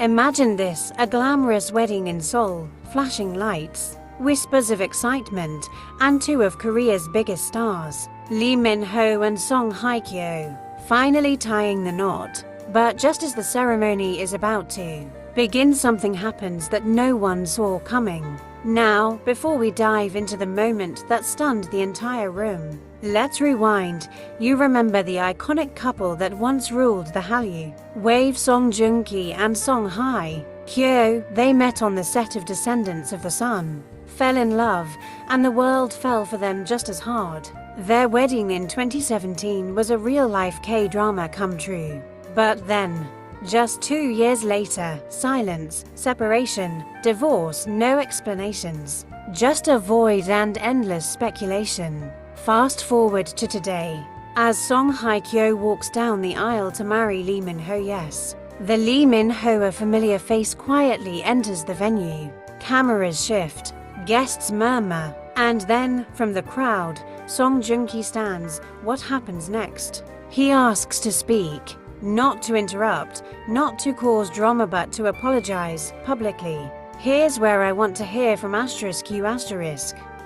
Imagine this, a glamorous wedding in Seoul, flashing lights, whispers of excitement, and two of Korea's biggest stars, Lee Min-ho and Song Hye-kyo, finally tying the knot. But just as the ceremony is about to begin, something happens that no one saw coming. Now, before we dive into the moment that stunned the entire room, let's rewind. You remember the iconic couple that once ruled the Hallyu Wave, Song Joong-ki and Song Hye-kyo. They met on the set of Descendants of the Sun, fell in love, and the world fell for them just as hard. Their wedding in 2017 was a real-life K-drama come true. But then, just 2 years later, silence, separation, divorce, no explanations, just a void and endless speculation. Fast forward to today, as Song Hye-kyo walks down the aisle to marry Lee Min-ho. Yes, the Lee Min-ho, a familiar face, quietly enters the venue. Cameras shift, guests murmur, and then, from the crowd, Song Joong-ki stands. What happens next? He asks to speak. Not to interrupt, not to cause drama, but to apologize publicly. Here's where I want to hear from *Q*.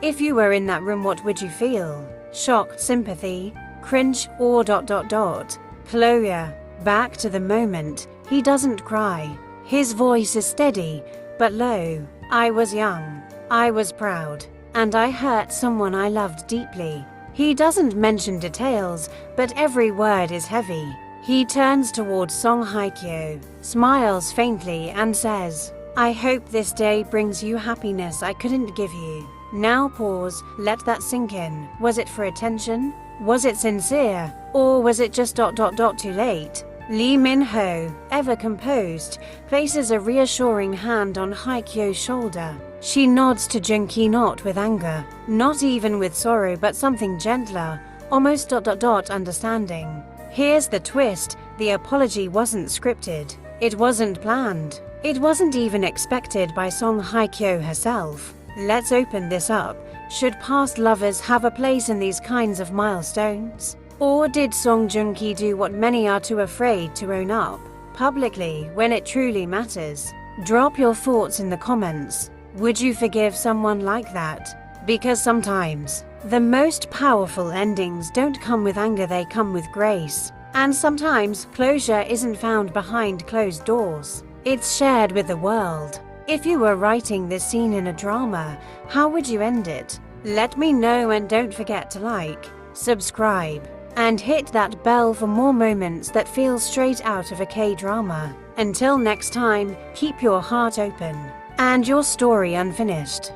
If you were in that room, what would you feel? Shock, sympathy, cringe, or ... Closure. Back to the moment. He doesn't cry. His voice is steady, but low. I was young. I was proud. And I hurt someone I loved deeply. He doesn't mention details, but every word is heavy. He turns towards Song Hye-kyo, smiles faintly, and says, I hope this day brings you happiness I couldn't give you. Now pause, let that sink in. Was it for attention? Was it sincere? Or was it just ... too late? Lee Min-ho, ever composed, places a reassuring hand on Hye-kyo's shoulder. She nods to Joong-ki, not with anger, not even with sorrow, but something gentler, almost ... understanding. Here's the twist, the apology wasn't scripted. It wasn't planned. It wasn't even expected by Song Hye-kyo herself. Let's open this up. Should past lovers have a place in these kinds of milestones? Or did Song Joong-ki do what many are too afraid to own up publicly when it truly matters? Drop your thoughts in the comments. Would you forgive someone like that? Because sometimes the most powerful endings don't come with anger, they come with grace. And sometimes closure isn't found behind closed doors. It's shared with the world. If you were writing this scene in a drama, how would you end it? Let me know, and don't forget to like, subscribe, and hit that bell for more moments that feel straight out of a K-drama. Until next time, keep your heart open and your story unfinished.